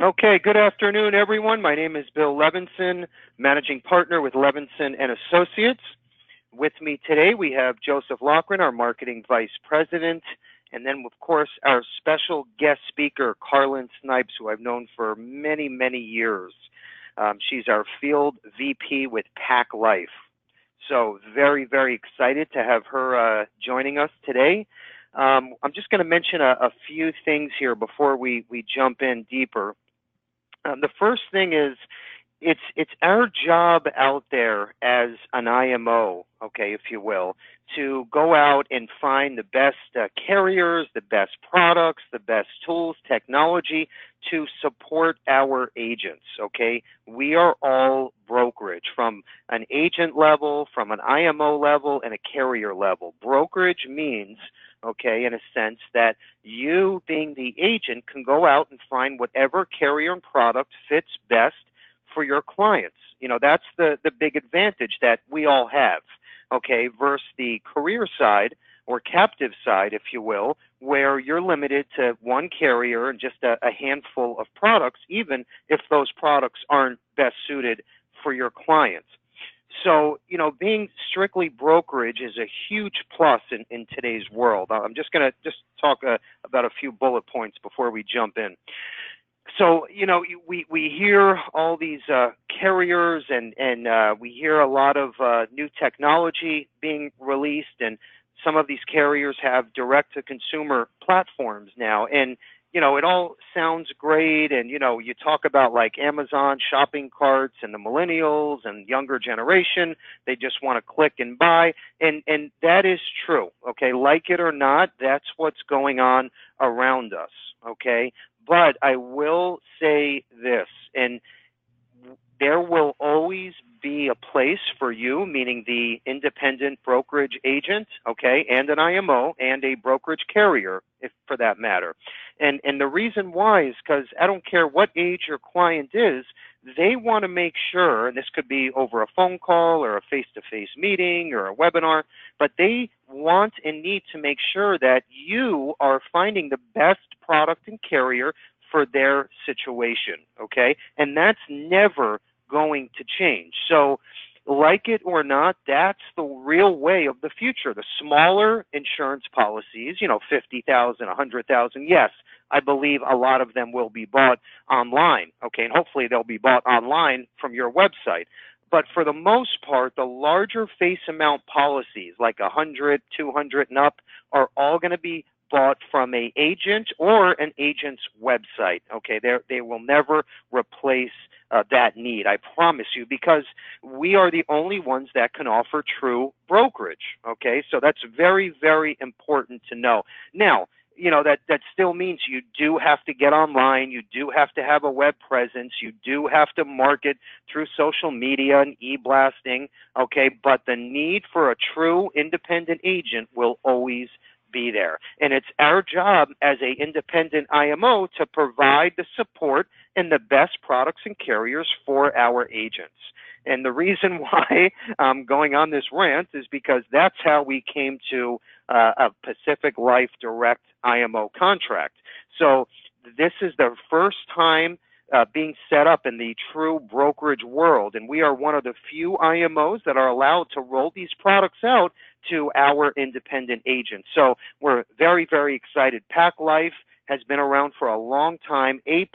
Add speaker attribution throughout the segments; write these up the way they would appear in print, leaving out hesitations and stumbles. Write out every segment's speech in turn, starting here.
Speaker 1: Okay, good afternoon, everyone. My name is Bill Levinson, Managing Partner with Levinson and Associates. With me today, we have Joseph Loughran, our Marketing Vice President, and then, of course, our special guest speaker, Carlin Snipes, who I've known for many, many years. She's our Field VP with Pack Life. So very, very excited to have her joining us today. I'm just going to mention a few things here before we jump in deeper. The first thing is it's our job out there as an IMO, okay, if you will, to go out and find the best carriers, the best products, the best tools, technology to support our agents, okay? We are all brokerage from an agent level, from an IMO level, and a carrier level. Brokerage means, okay, in a sense that you, being the agent, can go out and find whatever carrier and product fits best for your clients. You know, that's the big advantage that we all have, okay, versus the career side or captive side, if you will, where you're limited to one carrier and just a handful of products, even if those products aren't best suited for your clients. So, you know, being strictly brokerage is a huge plus in today's world. I'm just going to talk about a few bullet points before we jump in. So, you know, we hear all these carriers and we hear a lot of new technology being released, and some of these carriers have direct-to-consumer platforms now. And you know, it all sounds great, and, you know, you talk about like Amazon shopping carts and the millennials and younger generation, they just want to click and buy, and that is true, okay? Like it or not, that's what's going on around us, okay? But I will say this, and there will always be a place for you, meaning the independent brokerage agent, okay, and an IMO and a brokerage carrier, if for that matter. And the reason why is because I don't care what age your client is, they want to make sure, and this could be over a phone call or a face-to-face meeting or a webinar, but they want and need to make sure that you are finding the best product and carrier for their situation, okay? And that's never going to change. So, like it or not, that's the real way of the future. The smaller insurance policies, you know, 50,000, 100,000, yes, I believe a lot of them will be bought online, okay, and hopefully they'll be bought online from your website. But for the most part, the larger face amount policies, like 100, 200 and up, are all going to be bought from an agent or an agent's website, okay? They will never replace that need, I promise you, because we are the only ones that can offer true brokerage, okay? So that's very, very important to know. Now, you know, that still means you do have to get online, you do have to have a web presence, you do have to market through social media and e-blasting, okay? But the need for a true independent agent will always be there. And it's our job as an independent IMO to provide the support and the best products and carriers for our agents. And the reason why I'm going on this rant is because that's how we came to a Pacific Life Direct IMO contract. So this is the first time being set up in the true brokerage world, and we are one of the few IMOs that are allowed to roll these products out to our independent agents. So we're very, very excited. Pack Life has been around for a long time, A+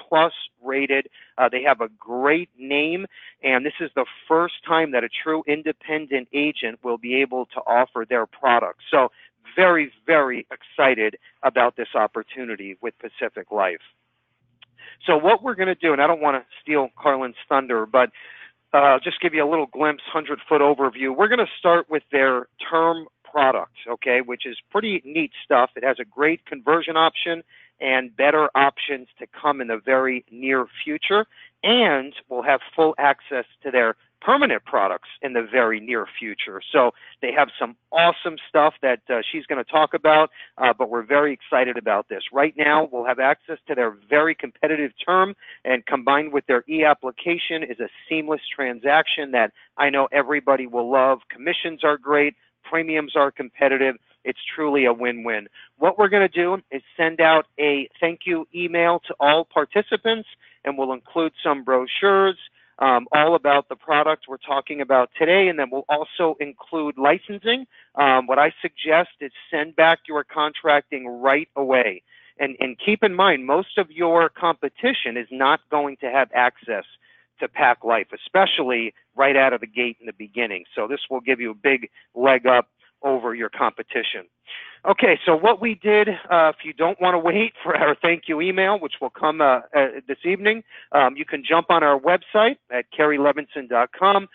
Speaker 1: rated. They have a great name, and this is the first time that a true independent agent will be able to offer their products. So very, very excited about this opportunity with Pacific Life. So what we're going to do, and I don't want to steal Carlin's thunder, but just give you a little glimpse, 100-foot overview. We're going to start with their term product, okay, which is pretty neat stuff. It has a great conversion option and better options to come in the very near future, and we'll have full access to their permanent products in the very near future. So they have some awesome stuff that she's going to talk about, but we're very excited about this. Right now, we'll have access to their very competitive term, and combined with their e-application is a seamless transaction that I know everybody will love. Commissions are great. premiums are competitive. It's truly a win-win. What we're going to do is send out a thank you email to all participants, and we'll include some brochures all about the product we're talking about today, and then we'll also include licensing. What I suggest is send back your contracting right away. And keep in mind, most of your competition is not going to have access to Pack Life, especially right out of the gate in the beginning. So this will give you a big leg up over your competition. Okay, so what we did, if you don't want to wait for our thank you email, which will come this evening, you can jump on our website at kerrylevinson.com.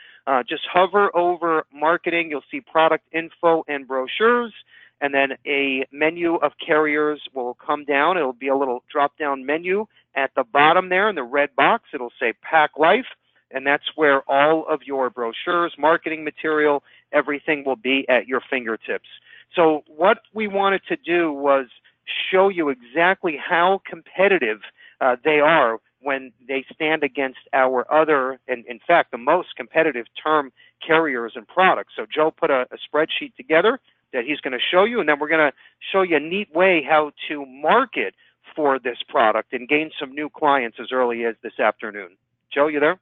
Speaker 1: Just hover over marketing. You'll see product info and brochures, and then a menu of carriers will come down. It'll be a little drop-down menu at the bottom there in the red box. It'll say Pack Life, and that's where all of your brochures, marketing material, everything will be at your fingertips. So what we wanted to do was show you exactly how competitive they are when they stand against our other, and in fact, the most competitive term carriers and products. So Joe put a spreadsheet together that he's going to show you, and then we're going to show you a neat way how to market for this product and gain some new clients as early as this afternoon. Joe, you there?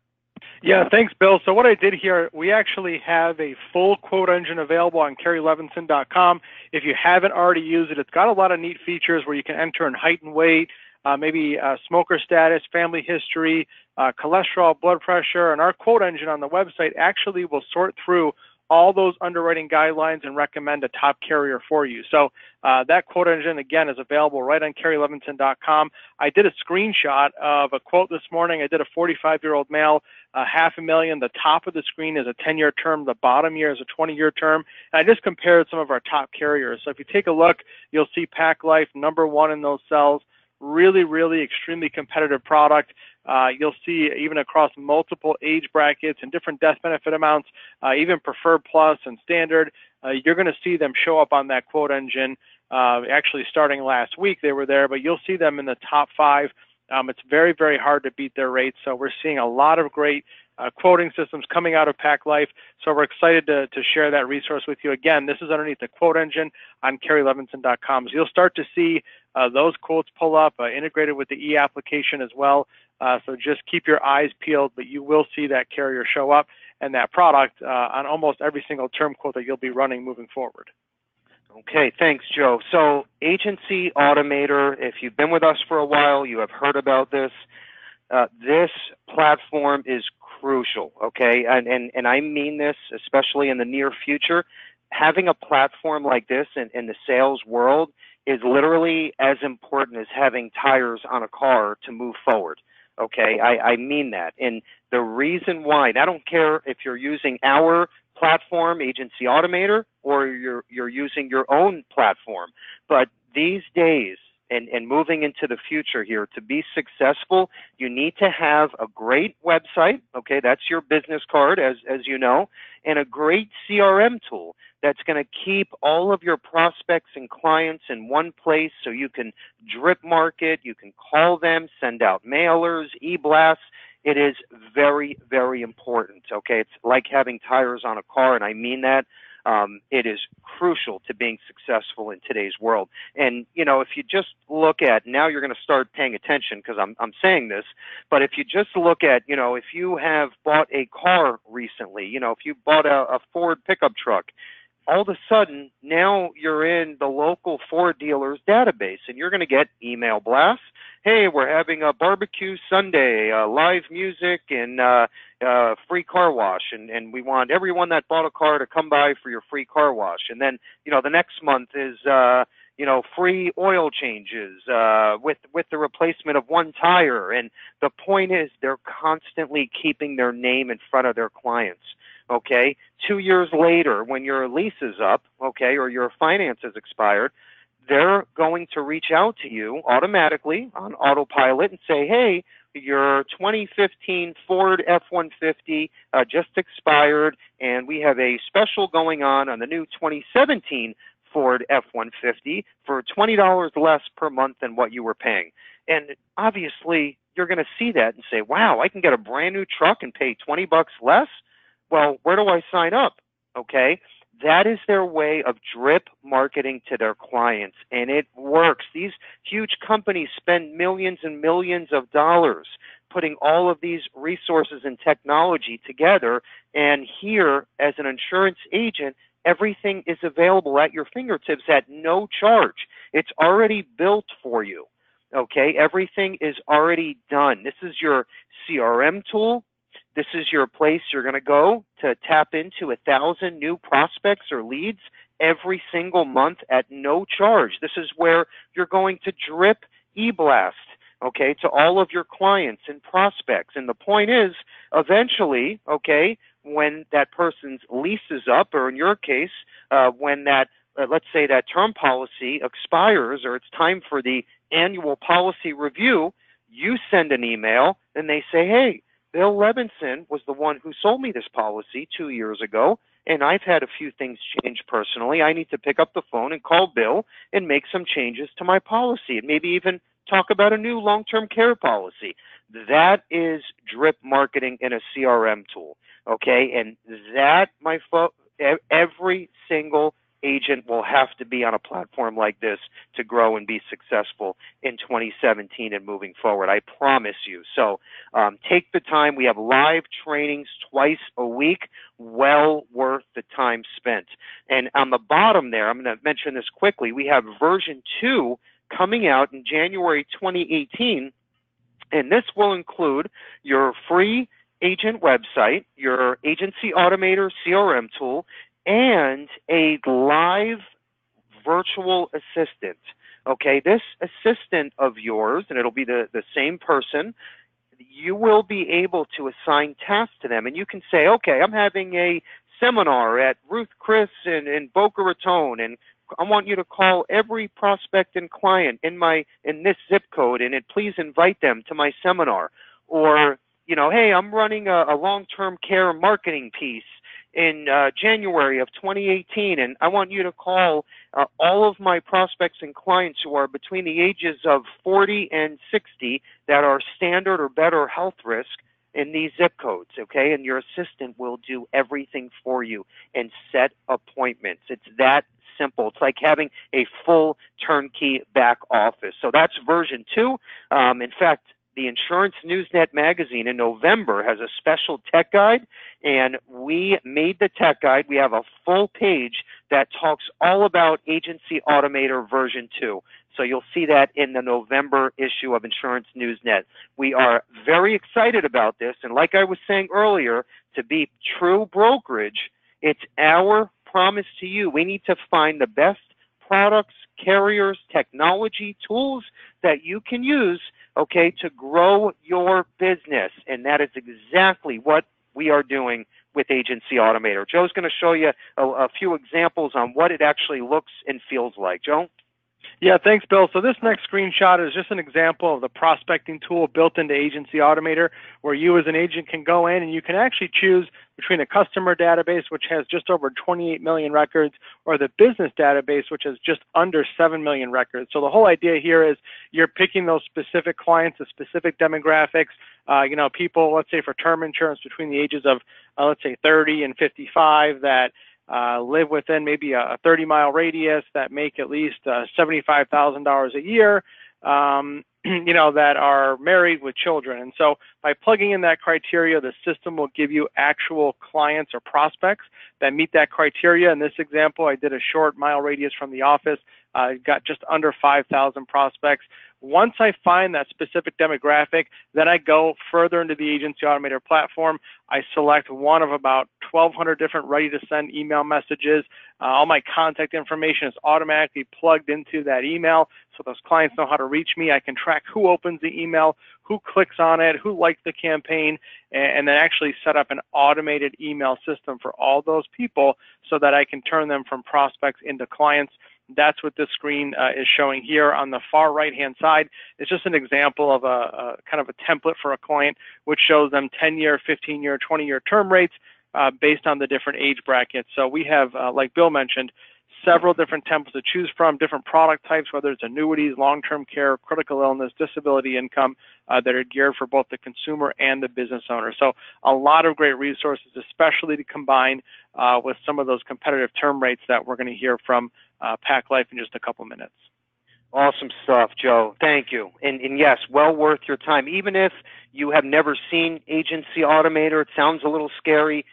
Speaker 2: Yeah, thanks, Bill. So what I did here, we actually have a full quote engine available on kerrylevinson.com. If you haven't already used it, it's got a lot of neat features where you can enter in height and weight, maybe smoker status, family history, cholesterol, blood pressure, and our quote engine on the website actually will sort through all those underwriting guidelines and recommend a top carrier for you. So that quote engine, again, is available right on kerrylevinson.com. I did a screenshot of a quote this morning. I did a 45-year-old male, $500,000. The top of the screen is a 10-year term. The bottom year is a 20-year term. And I just compared some of our top carriers. So if you take a look, you'll see Pack Life #1 in those cells. Really, really extremely competitive product. You'll see even across multiple age brackets and different death benefit amounts, even Preferred Plus and Standard, you're going to see them show up on that quote engine. Actually, starting last week, they were there, but you'll see them in the top 5. It's very, very hard to beat their rates. So we're seeing a lot of great quoting systems coming out of Pack Life. So we're excited to share that resource with you. Again, this is underneath the quote engine on kerrylevinson.com. So you'll start to see those quotes pull up, integrated with the e-application as well. So just keep your eyes peeled, but you will see that carrier show up and that product on almost every single term quote that you'll be running moving forward.
Speaker 1: Okay, thanks, Joe. So Agency Automator, if you've been with us for a while, you have heard about this. This platform is crucial, okay? And I mean this, especially in the near future. Having a platform like this in the sales world is literally as important as having tires on a car to move forward. Okay, I mean that. And the reason why, and I don't care if you're using our platform, Agency Automator, or you're using your own platform, but these days, and moving into the future here, to be successful, you need to have a great website, okay, that's your business card, as you know, and a great CRM tool that's going to keep all of your prospects and clients in one place so you can drip market, you can call them, send out mailers, e-blasts. It is very, very important, okay? It's like having tires on a car, and I mean that. It is crucial to being successful in today's world. And, you know, if you just look at, now you're going to start paying attention because I'm saying this, but if you just look at, you know, if you have bought a car recently, you know, if you bought a Ford pickup truck, all of a sudden, now you're in the local Ford dealer's database, and you're going to get email blasts. Hey, we're having a barbecue Sunday, live music, and free car wash, and we want everyone that bought a car to come by for your free car wash. And then, you know, the next month is, you know, free oil changes with the replacement of one tire. And the point is, they're constantly keeping their name in front of their clients. Okay, 2 years later, when your lease is up, okay, or your finance has expired, they're going to reach out to you automatically on autopilot and say, hey, your 2015 Ford F-150 just expired, and we have a special going on the new 2017 Ford F-150 for $20 less per month than what you were paying. And obviously, you're going to see that and say, wow, I can get a brand new truck and pay $20 less? Well, where do I sign up? Okay, That is their way of drip marketing to their clients, and it works. These huge companies spend millions and millions of dollars putting all of these resources and technology together, and here, as an insurance agent, everything is available at your fingertips at no charge. It's already built for you. Okay, everything is already done. This is your CRM tool. This is your place you're going to go to tap into 1,000 new prospects or leads every single month at no charge. This is where you're going to drip e-blast, okay, to all of your clients and prospects. And the point is, eventually, okay, when that person's lease is up, or in your case, when that, let's say that term policy expires, or it's time for the annual policy review, you send an email and they say, hey, Bill Levinson was the one who sold me this policy 2 years ago, and I've had a few things change personally. I need to pick up the phone and call Bill and make some changes to my policy, and maybe even talk about a new long-term care policy. That is drip marketing in a CRM tool, okay? And that, my folks, every single agent will have to be on a platform like this to grow and be successful in 2017 and moving forward. I promise you. So take the time. We have live trainings twice a week, well worth the time spent. And on the bottom there, I'm going to mention this quickly, we have version 2 coming out in January 2018, and this will include your free agent website, your agency automator CRM tool, and a live virtual assistant. Okay, this assistant of yours, and it'll be the same person, you will be able to assign tasks to them. And you can say, okay, I'm having a seminar at Ruth Chris in Boca Raton, and I want you to call every prospect and client in this zip code, and please invite them to my seminar. Or, you know, hey, I'm running a long-term care marketing piece in January of 2018, and I want you to call all of my prospects and clients who are between the ages of 40 and 60 that are standard or better health risk in these zip codes, okay? And your assistant will do everything for you and set appointments. It's that simple. It's like having a full turnkey back office. So that's version 2. In fact, the Insurance Newsnet magazine in November has a special tech guide, and we made the tech guide. We have a full page that talks all about Agency Automator version 2. So you'll see that in the November issue of Insurance Newsnet. We are very excited about this, and like I was saying earlier, to be true brokerage, it's our promise to you. We need to find the best products, carriers, technology, tools that you can use, okay, to grow your business. And that is exactly what we are doing with Agency Automator. Joe's going to show you a few examples on what it actually looks and feels like. Joe?
Speaker 2: Yeah, thanks, Bill. So this next screenshot is just an example of the prospecting tool built into Agency Automator, where you as an agent can go in and you can actually choose between a customer database, which has just over 28 million records, or the business database, which has just under 7 million records. So the whole idea here is you're picking those specific clients, the specific demographics, people, let's say for term insurance between the ages of, let's say 30 and 55 that live within maybe a 30-mile radius, that make at least $75,000 a year, that are married with children. And so by plugging in that criteria, the system will give you actual clients or prospects that meet that criteria. In this example, I did a short mile radius from the office, got just under 5,000 prospects. Once I find that specific demographic, then I go further into the Agency Automator platform. I select one of about 1,200 different ready-to-send email messages. All my contact information is automatically plugged into that email, so those clients know how to reach me. I can track who opens the email, who clicks on it, who liked the campaign, and then actually set up an automated email system for all those people so that I can turn them from prospects into clients. That's what this screen is showing here on the far right-hand side. It's just an example of a kind of a template for a client, which shows them 10-year, 15-year, 20-year term rates based on the different age brackets. So we have, like Bill mentioned, several different templates to choose from, different product types, whether it's annuities, long-term care, critical illness, disability income, that are geared for both the consumer and the business owner. So a lot of great resources, especially to combine with some of those competitive term rates that we're going to hear from Pac Life in just a couple minutes.
Speaker 1: Awesome stuff, Joe. Thank you. And yes, well worth your time. Even if you have never seen Agency Automator, it sounds a little scary,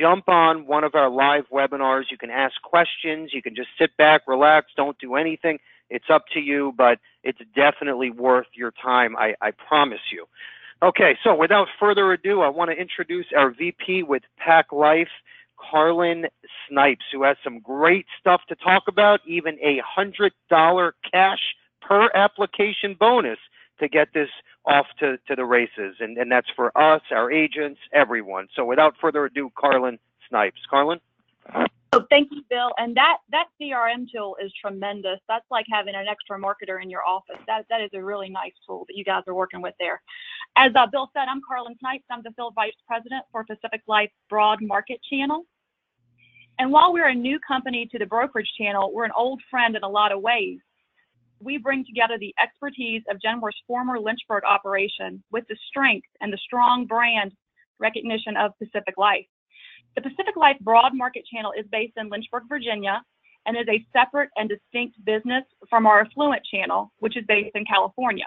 Speaker 1: jump on one of our live webinars. You can ask questions. You can just sit back, relax, don't do anything. It's up to you, but it's definitely worth your time, I promise you. Okay, so without further ado, I want to introduce our VP with Pac Life, Carlin Snipes, who has some great stuff to talk about, even a $100 cash per application bonus to get this off to the races. And that's for us, our agents, everyone. So without further ado, Carlin Snipes. Carlin?
Speaker 3: Oh, thank you, Bill. And that CRM tool is tremendous. That's like having an extra marketer in your office. That is a really nice tool that you guys are working with there. As Bill said, I'm Carlin Snipes. I'm the Field Vice President for Pacific Life Broad Market Channel. And while we're a new company to the brokerage channel, we're an old friend in a lot of ways. We bring together the expertise of Genworth's former Lynchburg operation with the strength and the strong brand recognition of Pacific Life. The Pacific Life Broad Market Channel is based in Lynchburg, Virginia, and is a separate and distinct business from our Affluent Channel, which is based in California.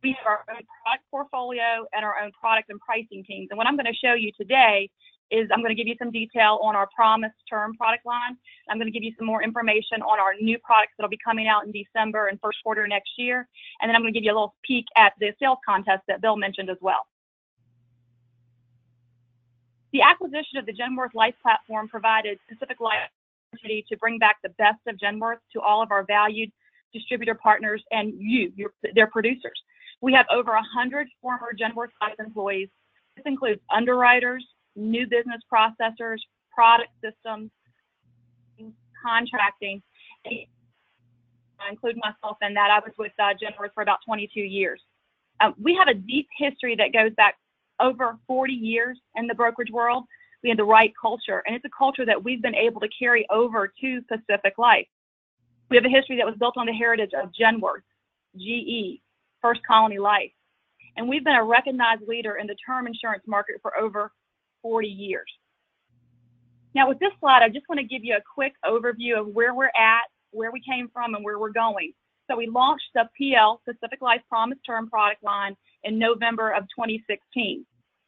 Speaker 3: We have our own product portfolio and our own product and pricing teams. And what I'm going to show you today is I'm going to give you some detail on our Promise Term product line. I'm going to give you some more information on our new products that will be coming out in December and first quarter next year. And then I'm going to give you a little peek at the sales contest that Bill mentioned as well. The acquisition of the Genworth Life platform provided Pacific Life the opportunity to bring back the best of Genworth to all of our valued distributor partners and their producers. We have over 100 former Genworth Life employees. This includes underwriters, new business processors, product systems, contracting. I include myself in that. I was with Genworth for about 22 years. We have a deep history that goes back over 40 years in the brokerage world. We have the right culture, and it's a culture that we've been able to carry over to Pacific Life. We have a history that was built on the heritage of Genworth, GE, First Colony Life, and we've been a recognized leader in the term insurance market for over 40 years. Now with this slide, I just want to give you a quick overview of where we're at, where we came from, and where we're going. So we launched the PL, Pacific Life Promise Term product line, in November of 2016.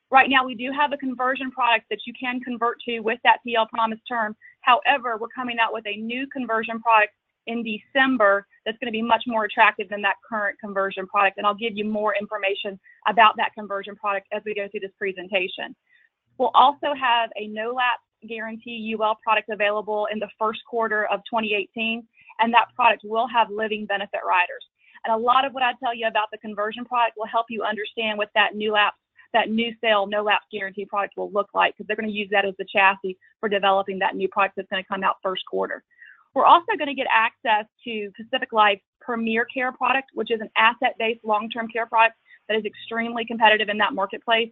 Speaker 3: Right now we do have a conversion product that you can convert to with that PL Promise Term. However, we're coming out with a new conversion product in December that's going to be much more attractive than that current conversion product. And I'll give you more information about that conversion product as we go through this presentation. We'll also have a no-lapse guarantee UL product available in the first quarter of 2018, and that product will have living benefit riders. And a lot of what I tell you about the conversion product will help you understand what that new sale no-lapse guarantee product will look like, because they're going to use that as the chassis for developing that new product that's going to come out first quarter. We're also going to get access to Pacific Life's Premier Care product, which is an asset-based long-term care product that is extremely competitive in that marketplace.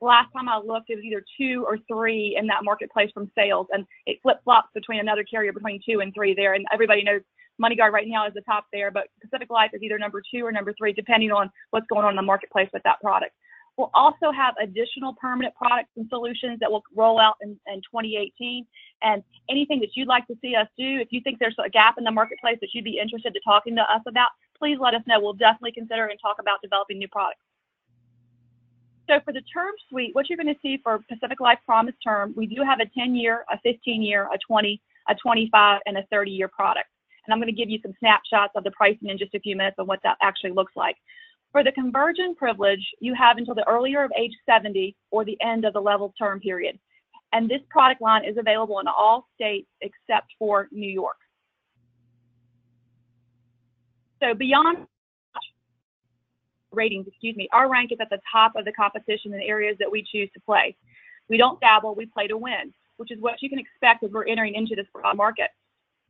Speaker 3: Last time I looked, it was either 2 or 3 in that marketplace from sales, and it flip-flops between another carrier between 2 and 3 there. And everybody knows MoneyGuard right now is the top there, but Pacific Life is either number 2 or number 3, depending on what's going on in the marketplace with that product. We'll also have additional permanent products and solutions that will roll out in 2018. And anything that you'd like to see us do, if you think there's a gap in the marketplace that you'd be interested in talking to us about, please let us know. We'll definitely consider and talk about developing new products. So for the term suite, what you're going to see for Pacific Life Promise Term, we do have a 10-year, a 15-year, a 20, a 25, and a 30-year product. And I'm going to give you some snapshots of the pricing in just a few minutes on what that actually looks like. For the conversion privilege, you have until the earlier of age 70 or the end of the level term period. And this product line is available in all states except for New York. So beyond ratings, our rank is at the top of the competition in areas that we choose to play. We don't dabble, we play to win, which is what you can expect as we're entering into this broad market.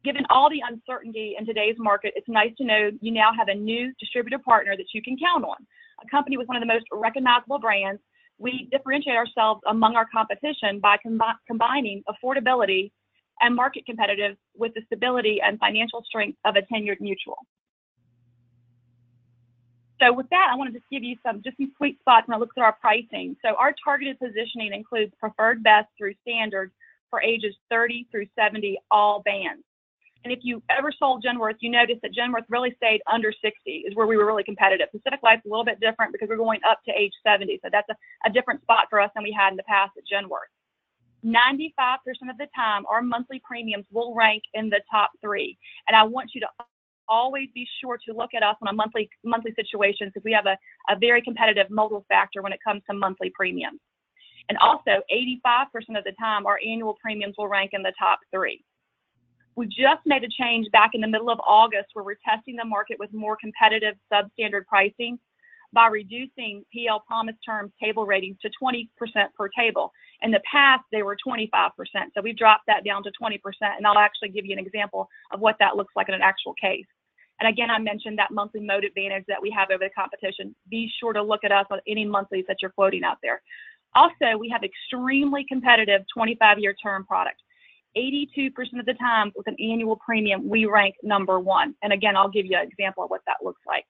Speaker 3: Given all the uncertainty in today's market, it's nice to know you now have a new distributor partner that you can count on. A company with one of the most recognizable brands. We differentiate ourselves among our competition by combining affordability and market competitive with the stability and financial strength of a tenured mutual. So with that, I want to just give you some sweet spots when I look at our pricing. So our targeted positioning includes preferred best through standard for ages 30 through 70, all bands. And if you ever sold Genworth, you notice that Genworth really stayed under 60 is where we were really competitive. Pacific Life's a little bit different because we're going up to age 70. So that's a different spot for us than we had in the past at Genworth. 95% of the time, our monthly premiums will rank in the top 3. And I want you to always be sure to look at us on a monthly situation because we have a very competitive modal factor when it comes to monthly premiums. And also, 85% of the time, our annual premiums will rank in the top 3. We just made a change back in the middle of August where we're testing the market with more competitive substandard pricing by reducing PL Promise Terms table ratings to 20% per table. In the past, they were 25%. So we've dropped that down to 20%. And I'll actually give you an example of what that looks like in an actual case. And again, I mentioned that monthly mode advantage that we have over the competition. Be sure to look at us on any monthlies that you're quoting out there. Also, we have extremely competitive 25-year term product. 82% of the time with an annual premium, we rank number 1. And again, I'll give you an example of what that looks like.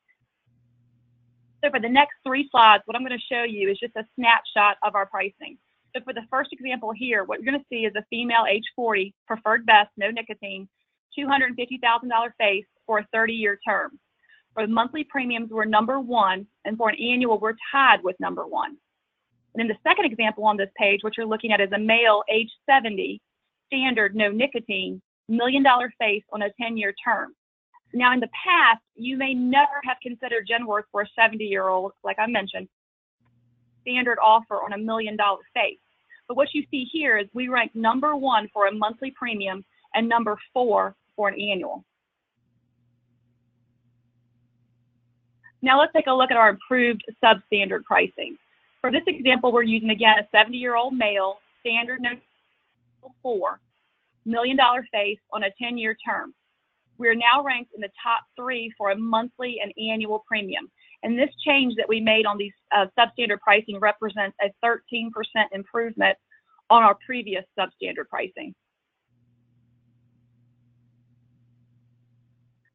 Speaker 3: So for the next 3 slides, what I'm going to show you is just a snapshot of our pricing. So for the first example here, what you're going to see is a female age 40, preferred best, no nicotine, $250,000 face for a 30-year term. For the monthly premiums, we're number 1, and for an annual, we're tied with number 1. And then the second example on this page, what you're looking at is a male age 70, standard, no nicotine, $1 million face on a 10-year term. Now, in the past, you may never have considered Genworth for a 70-year-old, like I mentioned, standard offer on $1 million face. But what you see here is we rank number 1 for a monthly premium and number 4 for an annual. Now let's take a look at our improved substandard pricing. For this example, we're using, again, a 70-year-old male, standard, no 4, $1 million face on a 10-year term. We're now ranked in the top 3 for a monthly and annual premium. And this change that we made on these substandard pricing represents a 13% improvement on our previous substandard pricing.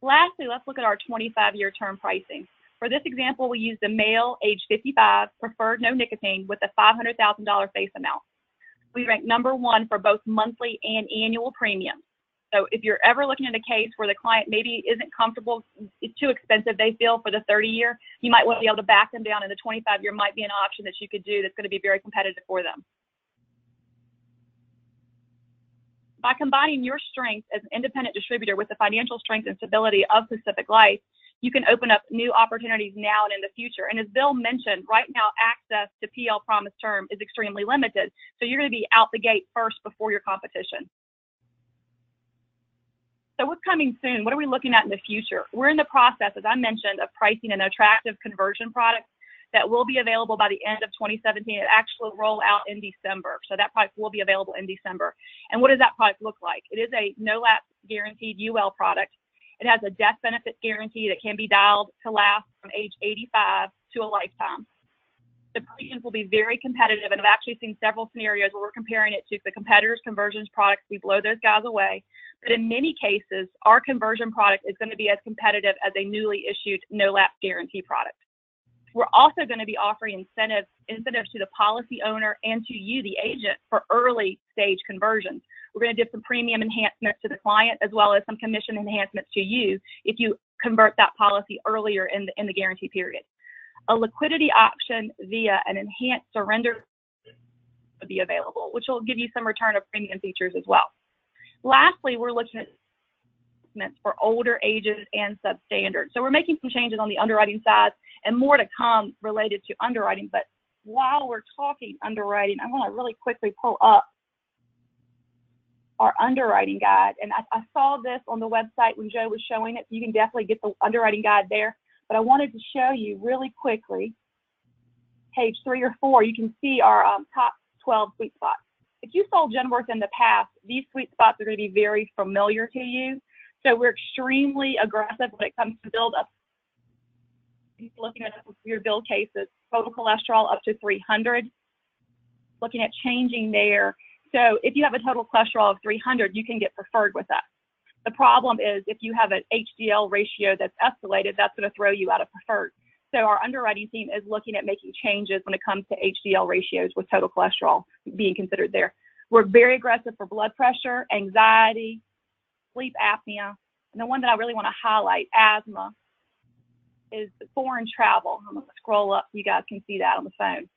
Speaker 3: Lastly, let's look at our 25-year term pricing. For this example, we used a male, age 55, preferred no nicotine with a $500,000 face amount. We rank number 1 for both monthly and annual premiums. So if you're ever looking at a case where the client maybe isn't comfortable, it's too expensive, they feel for the 30-year, you might want to be able to back them down, and the 25-year might be an option that you could do that's going to be very competitive for them. By combining your strength as an independent distributor with the financial strength and stability of Pacific Life, you can open up new opportunities now and in the future. And as Bill mentioned, right now, access to PL Promise Term is extremely limited. So you're going to be out the gate first before your competition. So what's coming soon? What are we looking at in the future? We're in the process, as I mentioned, of pricing an attractive conversion product that will be available by the end of 2017. It actually will roll out in December. So that product will be available in December. And what does that product look like? It is a no-lapse guaranteed UL product. It has a death benefit guarantee that can be dialed to last from age 85 to a lifetime. The premiums will be very competitive, and I've actually seen several scenarios where we're comparing it to the competitors' conversions products. We blow those guys away. But in many cases, our conversion product is going to be as competitive as a newly issued no-lapse guarantee product. We're also going to be offering incentives to the policy owner and to you, the agent, for early stage conversions. We're going to do some premium enhancements to the client as well as some commission enhancements to you if you convert that policy earlier in the guarantee period. A liquidity option via an enhanced surrender will be available, which will give you some return of premium features as well. Lastly, we're looking at for older ages and substandard. So we're making some changes on the underwriting side and more to come related to underwriting. But while we're talking underwriting, I want to really quickly pull up our underwriting guide. And I saw this on the website when Joe was showing it. So you can definitely get the underwriting guide there. But I wanted to show you really quickly, page 3 or 4, you can see our top 12 sweet spots. If you sold Genworth in the past, these sweet spots are going to be very familiar to you. So we're extremely aggressive when it comes to build up. Looking at your build cases, total cholesterol up to 300. Looking at changing their So if you have a total cholesterol of 300, you can get preferred with us. The problem is if you have an HDL ratio that's escalated, that's going to throw you out of preferred. So our underwriting team is looking at making changes when it comes to HDL ratios with total cholesterol being considered there. We're very aggressive for blood pressure, anxiety, sleep apnea, and the one that I really want to highlight, asthma, is foreign travel. I'm going to scroll up so you guys can see that on the phone.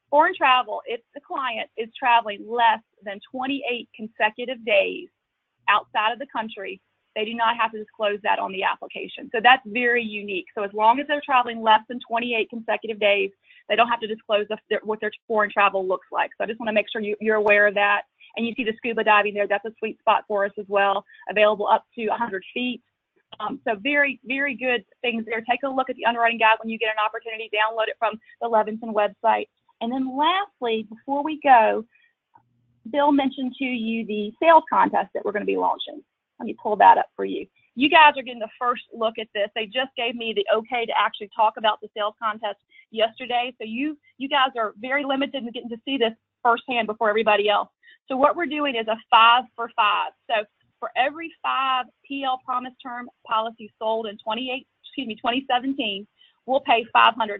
Speaker 3: Foreign travel, if the client is traveling less than 28 consecutive days outside of the country, they do not have to disclose that on the application. So that's very unique. So as long as they're traveling less than 28 consecutive days, they don't have to disclose what their foreign travel looks like. So I just want to make sure you're aware of that. And you see the scuba diving there. That's a sweet spot for us as well, available up to 100 feet. So very, very good things there. Take a look at the underwriting guide when you get an opportunity. Download it from the Levinson website. And then lastly, before we go, Bill mentioned to you the sales contest that we're going to be launching. Let me pull that up for you. You guys are getting the first look at this. They just gave me the okay to actually talk about the sales contest yesterday. So you guys are very limited in getting to see this firsthand before everybody else. So what we're doing is a 5 for 5. So for every 5 PL Promise Term policies sold in 2017, we'll pay $500.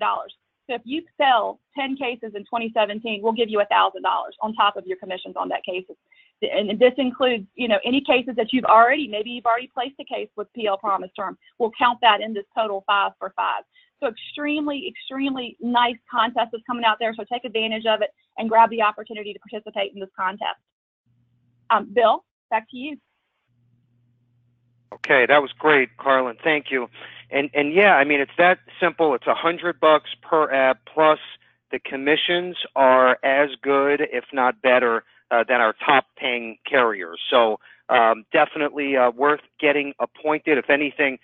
Speaker 3: So if you sell 10 cases in 2017, we'll give you $1,000 on top of your commissions on that case. And this includes, any cases that maybe you've already placed a case with PL Promise Term. We'll count that in this total 5 for 5. So extremely, extremely nice contest is coming out there. So take advantage of it and grab the opportunity to participate in this contest. Bill, back to you.
Speaker 1: Okay, that was great, Carlin. Thank you. And yeah, I mean, it's that simple. It's $100 per app, plus the commissions are as good, if not better, than our top paying carriers. So definitely worth getting appointed, if anything,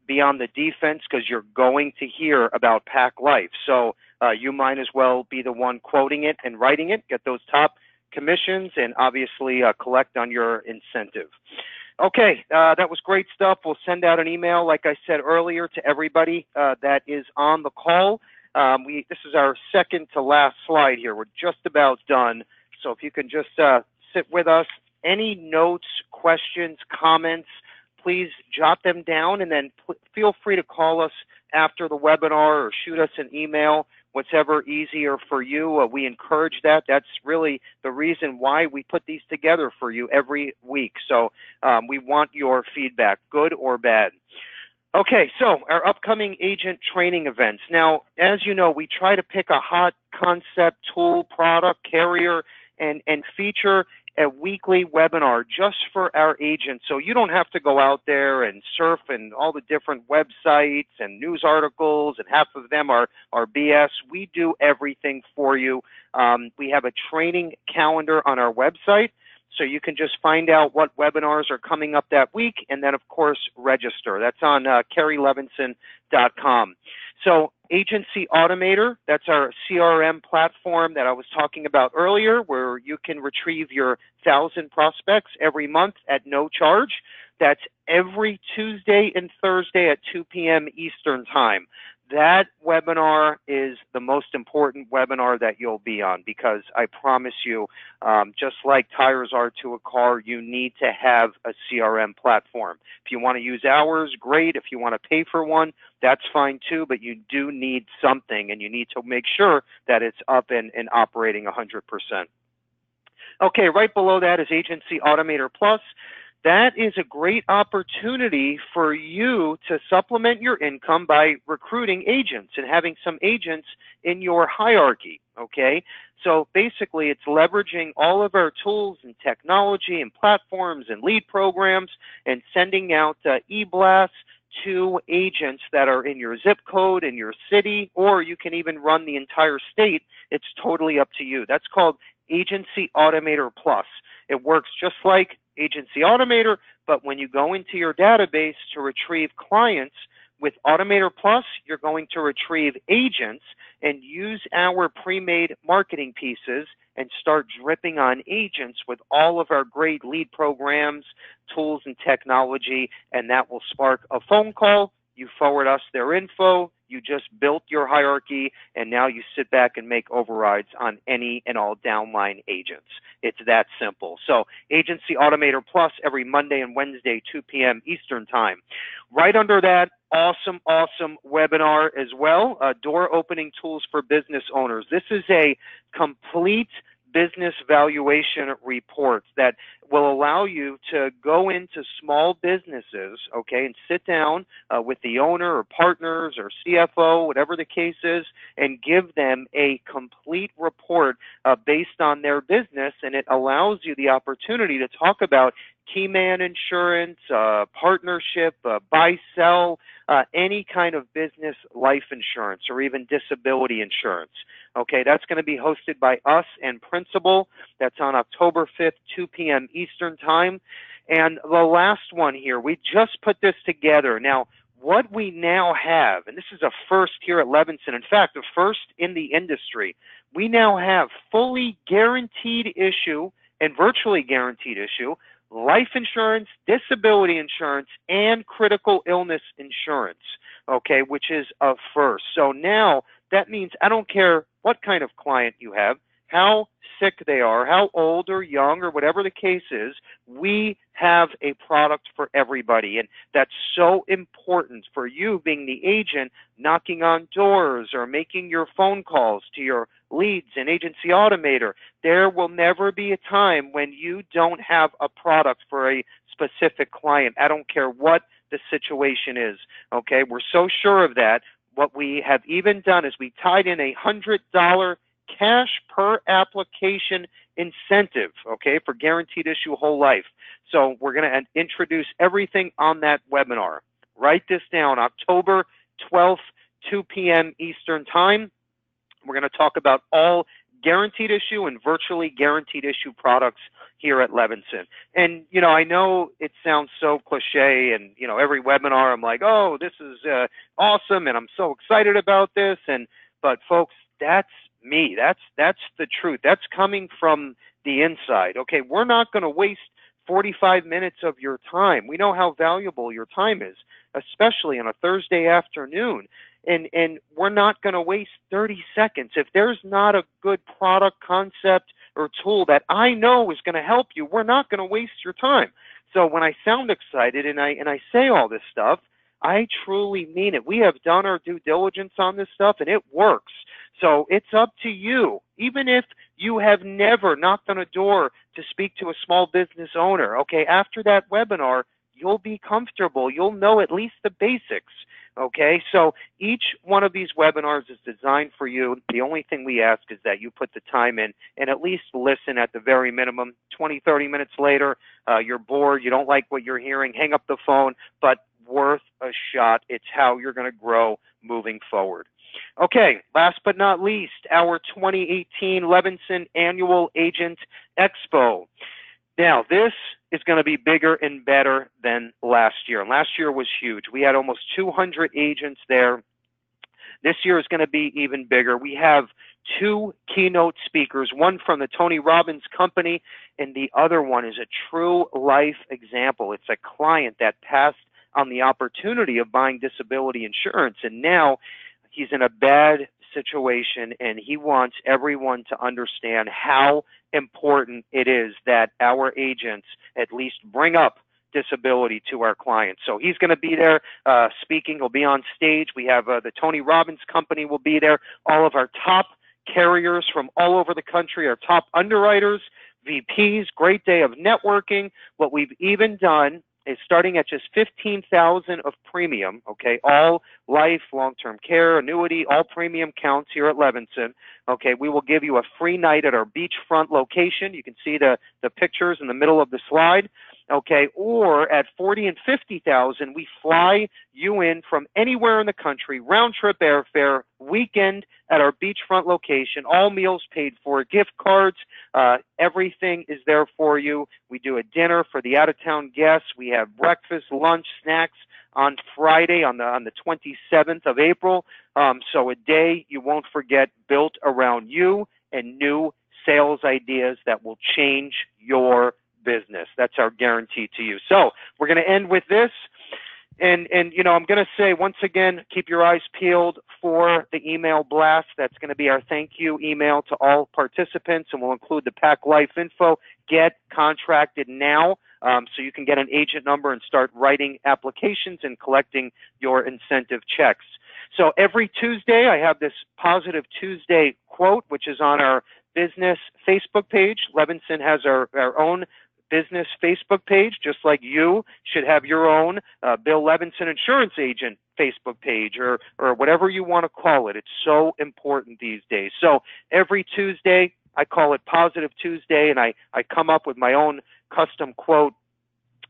Speaker 1: beyond the defense, because you're going to hear about Pack Life. So you might as well be the one quoting it and writing it, get those top commissions, and obviously collect on your incentive. Okay, that was great stuff. We'll send out an email, like I said earlier, to everybody that is on the call. This is our second to last slide here. We're just about done. So if you can just sit with us. Any notes, questions, comments, please jot them down, and then feel free to call us after the webinar or shoot us an email, whatever easier for you. We encourage that. That's really the reason why we put these together for you every week. So we want your feedback, good or bad. Okay, so our upcoming agent training events. Now, as you know, we try to pick a hot concept, tool, product, carrier, and feature a weekly webinar just for our agents. So you don't have to go out there and surf and all the different websites and news articles, and half of them are BS. We do everything for you. We have a training calendar on our website, so you can just find out what webinars are coming up that week, and then, of course, register. That's on kerrylevinson.com. So Agency Automator, that's our CRM platform that I was talking about earlier, where you can retrieve your 1,000 prospects every month at no charge. That's every Tuesday and Thursday at 2 p.m. Eastern Time. That webinar is the most important webinar that you'll be on, because I promise you, just like tires are to a car, you need to have a CRM platform. If you want to use ours, great. If you want to pay for one, that's fine too, but you do need something, and you need to make sure that it's up and operating 100%. Okay, right below that is Agency Automator Plus. That is a great opportunity for you to supplement your income by recruiting agents and having some agents in your hierarchy, okay? So basically, it's leveraging all of our tools and technology and platforms and lead programs and sending out e-blasts to agents that are in your zip code, in your city, or you can even run the entire state. It's totally up to you. That's called Agency Automator Plus. It works just like Agency Automator, but when you go into your database to retrieve clients, with Automator Plus, you're going to retrieve agents and use our pre-made marketing pieces and start dripping on agents with all of our great lead programs, tools, and technology, and that will spark a phone call. You forward us their info, You just built your hierarchy, and now you sit back and make overrides on any and all downline agents. It's that simple. So Agency Automator Plus every Monday and Wednesday, 2 p.m. Eastern Time. Right under that, awesome webinar as well, Door Opening Tools for Business Owners. This is a complete business valuation report that will allow you to go into small businesses, okay, and sit down with the owner or partners or CFO, whatever the case is, and give them a complete report based on their business, and it allows you the opportunity to talk about key man insurance, partnership, buy-sell, any kind of business life insurance or even disability insurance. Okay, that's going to be hosted by us and Principal. That's on October 5th, 2 p.m. Eastern Time. And the last one here, we just put this together. Now, what we now have, and this is a first here at Levinson, in fact, a first in the industry, we now have fully guaranteed issue and virtually guaranteed issue life insurance, disability insurance, and critical illness insurance, okay, which is a first. So now that means I don't care what kind of client you have, how sick they are, how old or young or whatever the case is, we have a product for everybody. And that's so important for you being the agent knocking on doors or making your phone calls to your leads in Agency Automator. There will never be a time when you don't have a product for a specific client. I don't care what the situation is, okay? We're so sure of that. What we have even done is we tied in $100 cash per application incentive, okay, for guaranteed issue whole life. So we're going to introduce everything on that webinar. Write this down, October 12th, 2 p.m. Eastern Time. We're going to talk about all guaranteed issue and virtually guaranteed issue products here at Levinson. And, you know, I know it sounds so cliche and, you know, every webinar I'm like, oh, this is awesome and I'm so excited about this. But folks, that's me. That's the truth. That's coming from the inside. Okay, we're not going to waste 45 minutes of your time. We know how valuable your time is, especially on a Thursday afternoon. And we're not going to waste 30 seconds. If there's not a good product concept or tool that I know is going to help you, we're not going to waste your time. So when I sound excited and I say all this stuff, I truly mean it. We have done our due diligence on this stuff, and it works. So it's up to you. Even if you have never knocked on a door to speak to a small business owner, okay, after that webinar, you'll be comfortable. You'll know at least the basics, okay? So each one of these webinars is designed for you. The only thing we ask is that you put the time in and at least listen at the very minimum. 20, 30 minutes later, you're bored, you don't like what you're hearing, hang up the phone, but worth a shot. It's how you're going to grow moving forward. Okay, last but not least, our 2018 Levinson Annual Agent Expo. Now, this is going to be bigger and better than last year. And last year was huge. We had almost 200 agents there. This year is going to be even bigger. We have 2 keynote speakers, one from the Tony Robbins Company, and the other one is a true life example. It's a client that passed on the opportunity of buying disability insurance, and now he's in a bad situation, and he wants everyone to understand how important it is that our agents at least bring up disability to our clients. So he's going to be there speaking. He'll be on stage. We have the Tony Robbins Company will be there. All of our top carriers from all over the country, our top underwriters, VPs, great day of networking. What we've even done is starting at just $15,000 of premium, okay, all life, long-term care, annuity, all premium counts here at Levinson, okay, we will give you a free night at our beachfront location. You can see the pictures in the middle of the slide, okay, or at $40,000 and $50,000, we fly you in from anywhere in the country, round-trip airfare, weekend at our beachfront location, all meals paid for, gift cards, everything is there for you. We do a dinner for the out-of-town guests. We have breakfast, lunch, snacks on Friday on the 27th of April. So a day you won't forget, built around you and new sales ideas that will change your business. That's our guarantee to you. So we're going to end with this. And you know, I'm going to say once again, keep your eyes peeled for the email blast. That's going to be our thank you email to all participants, and we'll include the Pack Life info. Get contracted now, so you can get an agent number and start writing applications and collecting your incentive checks. So every Tuesday, I have this Positive Tuesday quote, which is on our business Facebook page. Levinson has our own business Facebook page, just like you should have your own Bill Levinson Insurance Agent Facebook page, or whatever you want to call it. It's so important these days. So every Tuesday, I call it Positive Tuesday, and I come up with my own custom quote.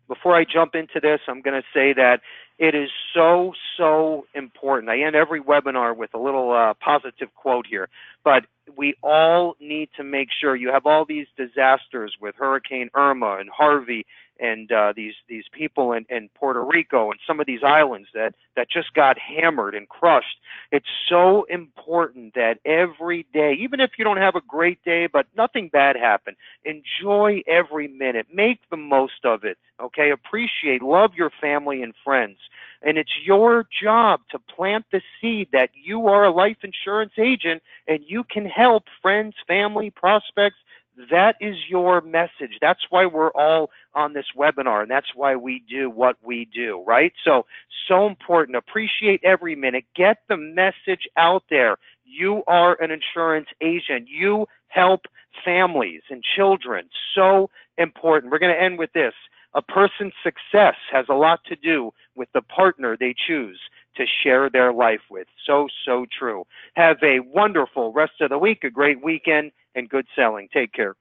Speaker 1: Before I jump into this, I'm going to say that it is so, so important. I end every webinar with a little positive quote here, but we all need to make sure. You have all these disasters with Hurricane Irma and Harvey, and these people in Puerto Rico and some of these islands that just got hammered and crushed. It's so important that every day, even if you don't have a great day, but nothing bad happened, enjoy every minute. Make the most of it, okay? Appreciate, love your family and friends. And it's your job to plant the seed that you are a life insurance agent and you can help friends, family, prospects. That is your message. That's why we're all on this webinar, and that's why we do what we do, right? So important. Appreciate every minute. Get the message out there. You are an insurance agent. You help families and children. So important. We're going to end with this. A person's success has a lot to do with the partner they choose to share their life with. So true. Have a wonderful rest of the week, a great weekend, and good selling. Take care.